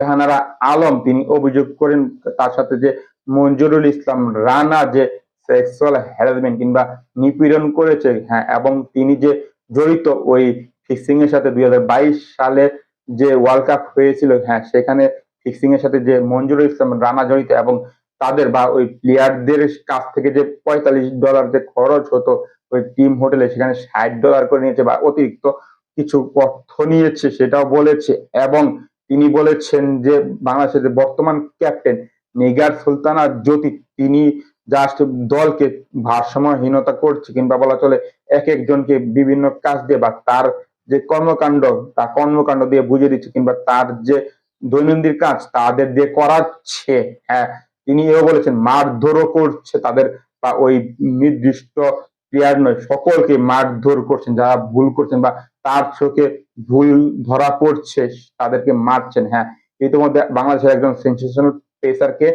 জাহানারা আলম তিনি অভিযোগ করেন তার সাথে যে মঞ্জুরুল ইসলাম রানা যে সেক্সুয়াল হ্যারাসমেন্ট কিংবা নিপীড়ন করেছে, হ্যাঁ, এবং তিনি যে জড়িত ওই ফিক্সিং এর সাথে 2022 সালে যে ওয়ার্ল্ড কাপ হয়েছিল, হ্যাঁ, সেখানে ফিক্সিং এর সাথে যে মঞ্জুরুল ইসলাম রানা জড়িত এবং তাদের বা ওই প্লেয়ারদের কাছ থেকে যে $45 যে খরচ হতো ওই টিম হোটেলে, সেখানে $60 করে নিয়েছে বা অতিরিক্ত কিছু অর্থ নিয়েছে সেটাও বলেছে। এবং তিনি বলেছেন যে বাংলাদেশের যে বর্তমান ক্যাপ্টেন নিগার সুলতানা জ্যোতি তিনি জাস্ট দলকে ভারসাম্যহীনতা করছে, কিংবা বলা চলে এক একজনকে বিভিন্ন কাজ দিয়ে বা তার যে কর্মকাণ্ড তা কর্মকাণ্ড দিয়ে বুঝিয়ে দিচ্ছে, কিংবা তার যে দৈনন্দিন কাজ তাদের দিয়ে করাচ্ছে। হ্যাঁ, তিনি এও বলেছেন মারধরও করছে তাদের, বা ওই নির্দিষ্ট প্লেয়ার নয় সকলকে মারধর করছেন যারা ভুল করছেন বা তার চোখে ভুল ধরা পড়ছে তাদেরকে মারছেন। হ্যাঁ, ইতিমধ্যে বাংলাদেশের একজন সেন্সেশনাল পেসারকে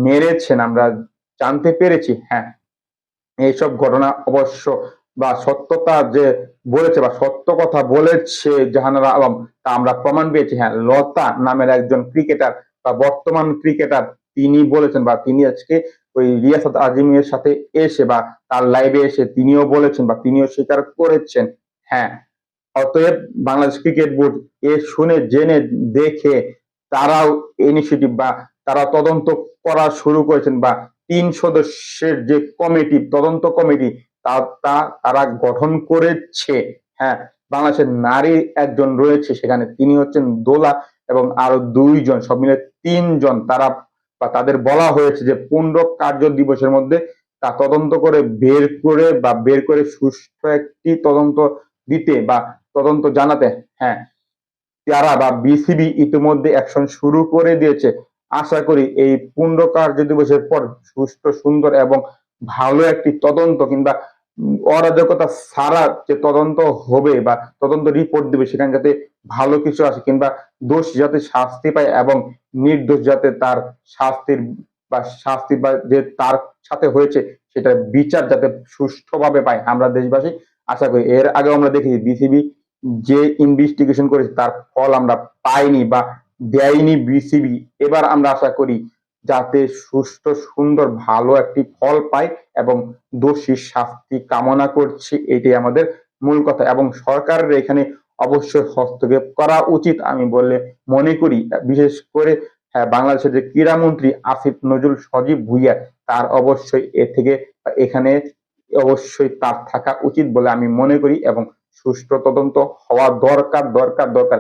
মেরেছেন আমরা জানতে পেরেছি। হ্যাঁ, এইসব ঘটনা অবশ্য বা সত্যতা যে বলেছে বা সত্য কথা বলেছে জাহানারা আলম তা আমরা প্রমাণ পেয়েছি। হ্যাঁ, লতা নামের একজন ক্রিকেটার বা বর্তমান ক্রিকেটার তিনি বলেছেন বা তিনি আজকে ওই রিয়াসাত আজিমের সাথে এসে বা তার লাইভে এসে তিনিও বলেছেন বা তিনিও স্বীকার করেছেন। হ্যাঁ, অতএব বাংলাদেশ ক্রিকেট বোর্ড এ শুনে জেনে দেখে তারাও ইনিশিয়েটিভ বা তারা তদন্ত করা শুরু করেছেন, বা 3 সদস্যের যে কমিটি তদন্ত কমিটি তারা গঠন করেছে। হ্যাঁ, বাংলাদেশের নারী একজন রয়েছে সেখানে, তিনি হচ্ছেন দোলা, এবং আরো 2 জন, সব মিলে 3 জন তারা বা তাদের বলা হয়েছে যে 15 কার্য দিবসের মধ্যে তা তদন্ত করে বের করে সুষ্ঠু একটি তদন্ত দিতে বা তদন্ত জানাতে। হ্যাঁ, তারা বা বিসিবি ইতিমধ্যে অ্যাকশন শুরু করে দিয়েছে। আশা করি এই 15 কার্য দিবসের পর সুষ্ঠু সুন্দর এবং ভালো একটি তদন্ত কিংবা অরাজকতা ছাড়া যে তদন্ত হবে বা তদন্ত রিপোর্ট দিবে সেখানে যাতে ভালো কিছু আসে, কিংবা দোষ যাতে শাস্তি পায় এবং নির্দোষ যাতে তার শাস্তি বা যে তার সাথে হয়েছে সেটার বিচার যাতে সুষ্ঠুভাবে পায় আমরা দেশবাসী আশা করি। এর আগেও আমরা দেখেছি বিসিবি যে ইনভেস্টিগেশন করেছে তার ফল আমরা পাইনি বা দেয়নি বিসিবি। এবার আমরা আশা করি যাতে সুষ্ঠু সুন্দর ভালো একটি ফল পায় এবং দোষীর শাস্তি কামনা করছি, এটাই আমাদের মূল কথা। এবং সরকারের এখানে অবশ্যই হস্তক্ষেপ করা উচিত আমি বলে মনে করি। বিশেষ করে হ্যাঁ, বাংলাদেশের যে ক্রীড়ামন্ত্রী আসিফ নজরুল সজীব ভুইয়া তার অবশ্যই এখানে অবশ্যই তার থাকা উচিত বলে আমি মনে করি, এবং সুষ্ঠু তদন্ত হওয়া দরকার দরকার দরকার।